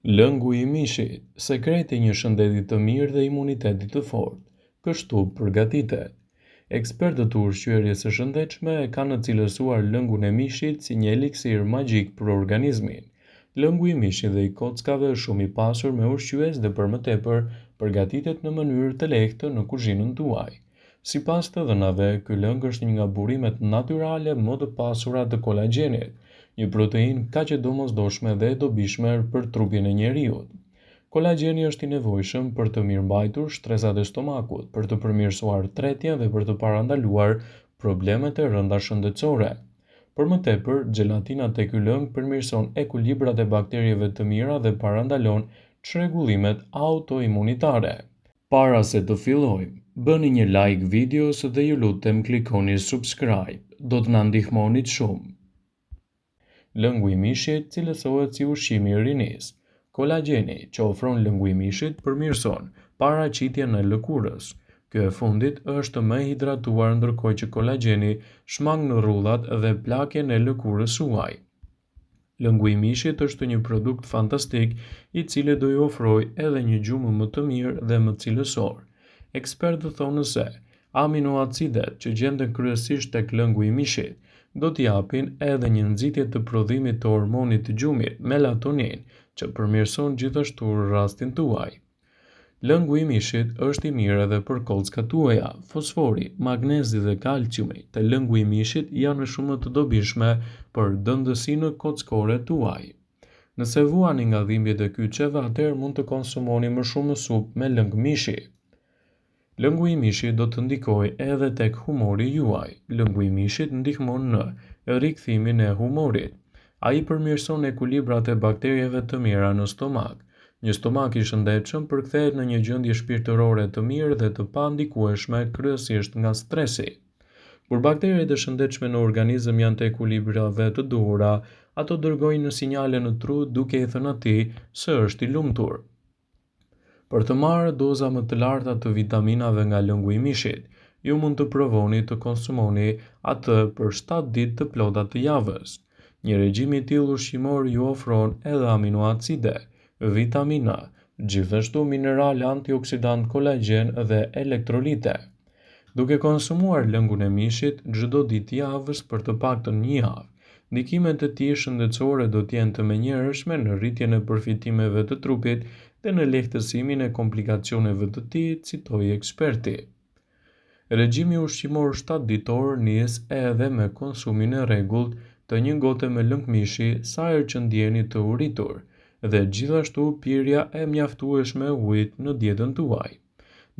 Lëngu i mishit, sekreti i një shëndeti të mirë dhe imunitetit të fortë. Kështu përgatitet. Ekspertët e ushqyerjes së shëndetshme e kanë cilësuar lëngun e mishit si një eliksir magjik për organizmin. Lëngu i mishit dhe i kockave është shumë i pasur me ushqyes dhe për më tepër përgatitet në mënyrë të lehtë në kuzhinën tuaj. Sipas të dhënave, ky lëng është një nga burimet natyrale më të pasura të kolagjenit, një proteinë kaq e domosdoshme dhe e dobishme për trupin e njeriut. Kolagjeni është i nevojshëm për të mirëmbajtur shtresat e stomakut, për të përmirësuar tretjen dhe për të parandaluar problemet e rënda shëndetësore. Për më tepër, gjelatina te ky lëng përmirëson ekuilibrat e bakterieve të mira dhe parandalon çrregullimet autoimunitare. Para se të fillojmë, bëni një like videos dhe ju lutem klikoni subscribe, do të na ndihmonit shumë. Lëngu i mishit cilësohet si ushqimi i rinisë. Kolagjeni që ofron lëngu i mishit përmirëson paraqitjen e lëkurës. Ky e fundit është më i hidratuar ndërkohë që kolagjeni shmang në rrullat dhe plakjen e lëkurës suaj. Lëngu i mishit është një produkt fantastik i cili do ju ofrojë edhe një gjumë më të mirë dhe më cilësor. Ekspertët thonë se aminoacidet që gjenden kryesisht tek lëngu i mishit do t'i japin edhe një nxitje të prodhimit të hormonit të gjumit, melatonin, që përmirëson gjithashtu rastin tuaj. Lëngu i mishit është i mirë edhe për kockat tuaja. Fosfori, magnezi dhe kalciumi te lëngu i mishit janë shumë të dobishme për dëndësinë kockore tuaj. Nëse vuani nga dhimbjet e kyçeve, atëherë mund të konsumoni më shumë supë me lëng mishi. Lëngu i mishit do të ndikojë edhe tek humori juaj. Lëngu i mishit ndihmon në rikthimin e humorit. Ai përmirëson ekuilibrat e bakterieve të mira në stomak. Një stomak i shëndetshëm përkthehet në një gjendje shpirtërore të mirë dhe të pandikueshme kryesisht nga stresi. Kur bakteriet e shëndetshme në organizëm janë te ekuilibrave të duhura, ato dërgojnë sinjale në tru duke i thënë atij se është i lumtur. Për të marrë doza më të larta të vitaminave nga lëngu i mishit, ju mund të provoni të konsumoni atë për 7 ditë të plota të javës. Një regjim i tillë ushqimor ju ofron edhe aminoacide, vitamina, gjithashtu minerale, antioksidant, kolagjen dhe elektrolite. Duke konsumuar lëngun e mishit çdo ditë të javës për të paktën një javë, ndikimet e tij shëndetësore do të jenë të menjëhershme në rritjen e përfitimeve të trupit dhe në lehtësimin e komplikacioneve të tij, citoi eksperti. Regjimi ushqimor 7 ditor nis edhe me konsumin e rregullt të një gote me lëng mishi sa herë që ndjeni të uritur dhe gjithashtu pirja e mjaftueshme e ujit në dietën tuaj.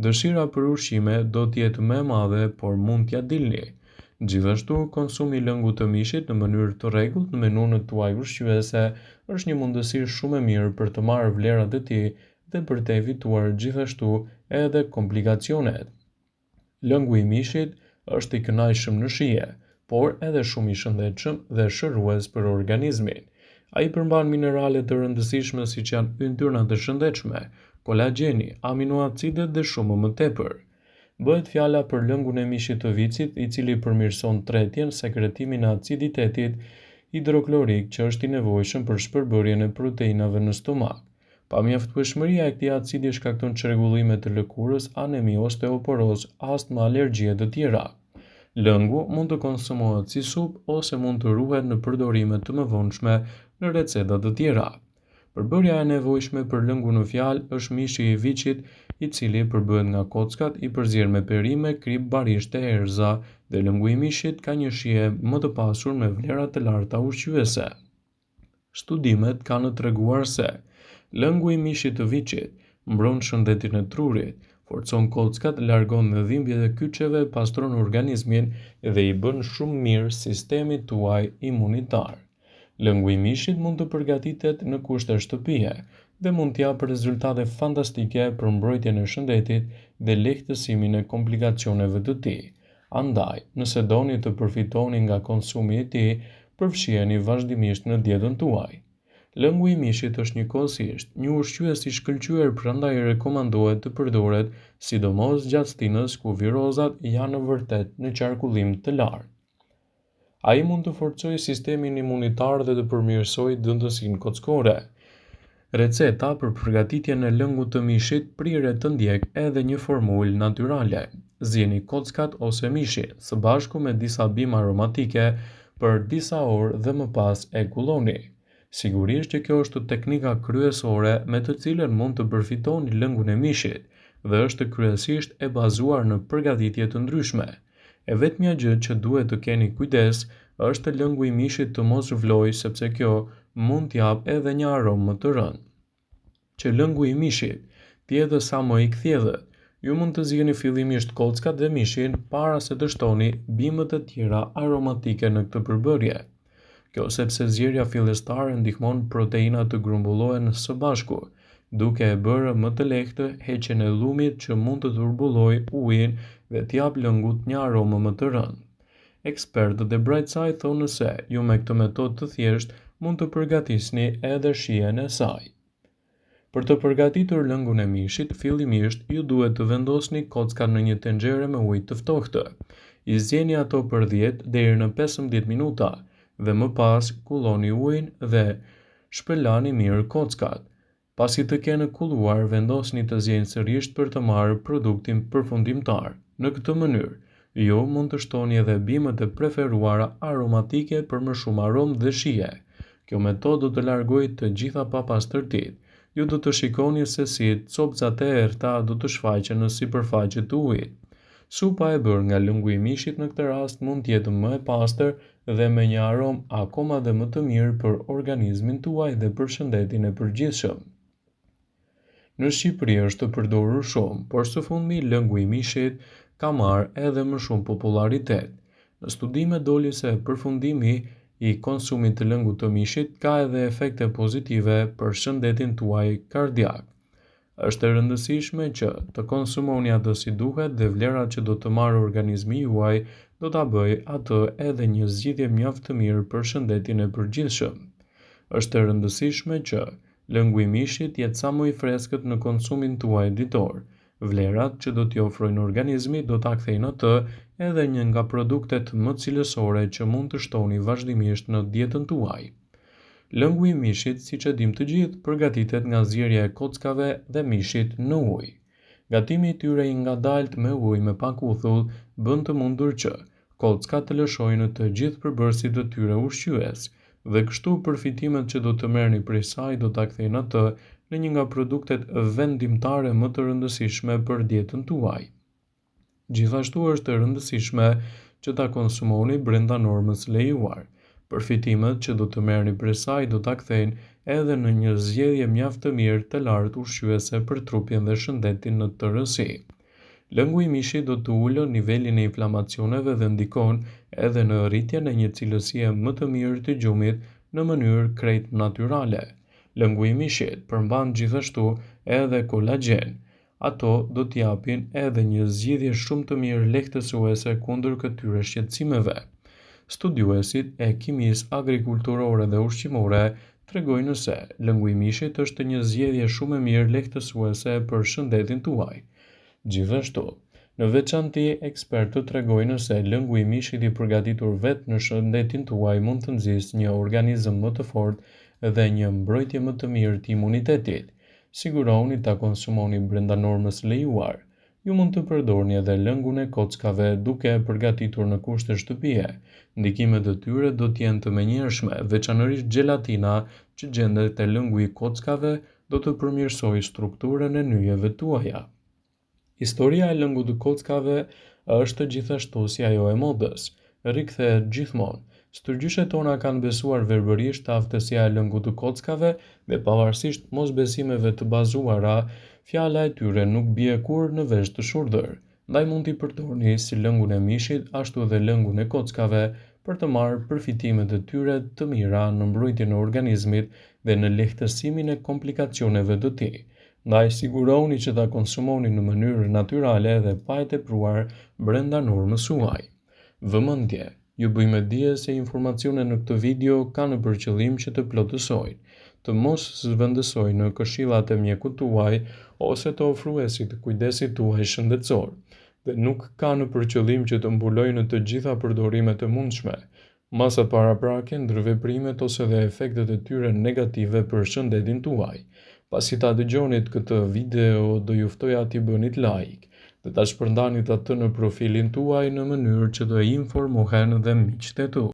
Dëshira për ushqime do të jetë më e madhe, por mund t'ja dilni. Gjithashtu, konsumi i lëngut të mishit në mënyrë të rregullt në menunët tuaj ushqyese është një mundësi shumë e mirë për të marrë vlerat e tij dhe për të evituar gjithashtu edhe komplikacionet. Lëngu i mishit është i kënaqshëm në shije, por edhe shumë i shëndetshëm dhe shërues për organizmin. Ai përmban minerale të rëndësishme siç janë yndyrnat e shëndetshme, kolagjeni, aminoacidet dhe shumë më tepër. Bëhet fjala për lëngun e mishit të vicit, i cili përmirëson tretjen, sekretimin e aciditetit hidroklorik që është i nevojshëm për shpërbërjen e proteinave në stomak. Pamjaftueshmëria e këtij acidi shkakton çrregullime të lëkurës, anemi, osteoporozë, astmë, alergji e të tjera. Lëngu mund të konsumohet si supë ose mund të ruhet në përdorime të mëvonshme në receta të tjera. Përbërja e nevojshme për lëngu në fjalë është mishi i viçit, i cili përbëhet nga kockat i përzier me perime, krip, barishte, erza dhe lëngu i mishit ka një shije më të pasur me vlera të larta ushqyese. Studimet kanë treguar se lëngu i mishit të viçit mbron shëndetin e trurit, forcon kockat, largon dhimbjet e kyçeve, pastron organizmin dhe i bën shumë mirë sistemit tuaj imunitar. Lëngu i mishit mund të përgatitet në kushte shtëpie dhe mund të japë rezultate fantastike për mbrojtjen e shëndetit dhe lehtësimin e komplikacioneve të tij. Andaj, nëse doni të përfitoni nga konsumi i tij, përfshiheni vazhdimisht në dietën tuaj. Lëngu i mishit është njëkohësisht një ushqyes i shkëlqyer, prandaj rekomandohet të përdoret sidomos gjatë stinës ku virozat janë vërtet në qarkullim të lartë. Ai mund të forcojë sistemin imunitar dhe të përmirësojë dëndësinë kockore. Receta për përgatitjen e lëngut të mishit prire të ndjek edhe një formulë natyrale. Zjeni kockat ose mishin së bashku me disa bimë aromatike për disa orë dhe më pas e kulloni. Sigurisht që kjo është teknika kryesore me të cilën mund të përfitoni lëngun e mishit dhe është kryesisht e bazuar në përgatitje të ndryshme. E vetmja gjë që duhet të keni kujdes është lëngu i mishit të mos vlojë sepse kjo mund t'jap edhe një aromë më të rëndë. Që lëngu i mishit t'jetë sa më i kthjellët, ju mund të zgjeni fillimisht kockat dhe mishin para se të shtoni bimët e tjera aromatike në këtë përbërje. Kjo sepse zgjerrja fillestare ndihmon proteinat të grumbullohen së bashku, duke e bërë më të lehtë heqjen e llumit që mund të turbullojë ujin dhe t'jap lëngut një aromë më të rëndë. Ekspertët e Brightside thonë se ju me këtë metodë të thjeshtë mund të përgatisni edhe shijen e saj. Për të përgatitur lëngun e mishit, fillimisht ju duhet të vendosni kockat në një tenxhere me ujë të ftohtë. I zgjeni ato për 10 deri në 15 minuta dhe më pas kulloni ujin dhe shpërlani mirë kockat. Pasi të kenë kulluar, vendosni të zgjeni sërish për të marrë produktin përfundimtar. Në këtë mënyrë, ju mund të shtoni edhe bimët e preferuara aromatike për më shumë aromë dhe shije. Kjo metodë do të largojë të gjitha papastërtitë. Ju do të shikoni se si copcat e errta do të shfaqen në sipërfaqe të ujit. Supa e bërë nga lëngu i mishit në këtë rast mund të jetë më e pastër dhe me një aromë akoma dhe më të mirë për organizmin tuaj dhe për shëndetin e përgjithshëm. Në Shqipëri është të përdorur shumë, por së fundmi lëngu i mishit ka marrë edhe më shumë popularitet. Në studime doli se përfundimi i konsumit të lëngut të mishit ka edhe efekte pozitive për shëndetin tuaj kardiak. Është e rëndësishme që të konsumoni atë si duhet dhe vlerat që do të marrë organizmi juaj do ta bëjë atë edhe një zgjidhje mjaft të mirë për shëndetin e përgjithshëm. Është e rëndësishme që lëngu i mishit jetë sa më i freskët në konsumin tuaj ditor. Vlerat që do t'i ofrojnë organizmi do ta kthejnë atë edhe një nga produktet më cilësore që mund të shtoni vazhdimisht në dietën tuaj. Lëngu i mishit, siç e dim të gjithë, përgatitet nga zgjerrja e kockave dhe mishit në ujë. Gatimi i tyre i ngadalt me ujë me pak uthull bën të mundur që kockat të lëshojnë të gjithë përbërësit të tyre ushqyes, dhe kështu përfitimet që do të merrni prej saj do ta kthejnë atë në një nga produktet vendimtare më të rëndësishme për dietën tuaj. Gjithashtu është e rëndësishme që ta konsumoni brenda normës lejuar. Përfitimet që do të merrni prej saj do ta kthejnë edhe në një zgjedhje mjaft të mirë të lartë ushqyese për trupin dhe shëndetin në tërësi. Lëngu i mishit do të ulë nivelin e inflamacioneve dhe ndikon edhe në rritjen e një cilësie më të mirë të gjumit në mënyrë krejt natyrale. Lëngu i mishit përmban gjithashtu edhe kolagjen. Ato do t'japin edhe një zgjidhje shumë të mirë lehtësuese kundër këtyre shqetësimeve. Studiuesit e kimisë agrikulturore dhe ushqimore tregojnë se lëngu i mishit është një zgjedhje shumë e mirë lehtësuese për shëndetin tuaj. Gjithashtu, në veçanti, ekspertët tregojnë se lëngu i mishit i përgatitur vetë në shëndetin tuaj mund të nxjisë një organizëm më të fortë dhe një mbrojtje më të mirë të imunitetit. Siguroni ta konsumoni brenda normës lejuar. Ju mund të përdorni edhe lëngun e kockave duke e përgatitur në kushte shtëpie. Ndikimet e tyre do të jenë të menjëhershme, veçanërisht gelatina që gjendet te lëngu i kockave do të përmirësojë strukturën e nyjeve tuaja. Historia e lëngut të kockave është gjithashtu si ajo e modës, rikthehet gjithmonë. Stërgjyshet tona kanë besuar verbërisht të aftësia e lëngut të kockave dhe pavarësisht mosbesimeve të bazuara, fjala e tyre nuk bie kurrë në vesh të shurdhër. Ndaj mund t'i përdorni si lëngun e mishit, ashtu edhe lëngun e kockave për të marrë përfitimet e tyre të mira në mbrojtjen e organizmit dhe në lehtësimin e komplikacioneve të tij. Ndaj siguroni që ta konsumoni në mënyrë natyrale dhe pa e tepruar brenda normës suaj. Vëmendje, ju bëjmë dije se informacionet në këtë video kanë për qëllim që të plotësojnë, të mos zëvendësojnë në këshillat e mjekut tuaj ose të ofruesit të kujdesit tuaj shëndetësor, dhe nuk kanë për qëllim që të mbulojnë të gjitha përdorimet e mundshme. Masat paraprake, ndërveprimet ose dhe efektet e tyre negative për shëndetin tuaj. Pasi ta dëgjonit këtë video, do ju ftoja t'i bënit like dhe ta shpërndanit atë në profilin tuaj në mënyrë që të informohen dhe miqtë e tu.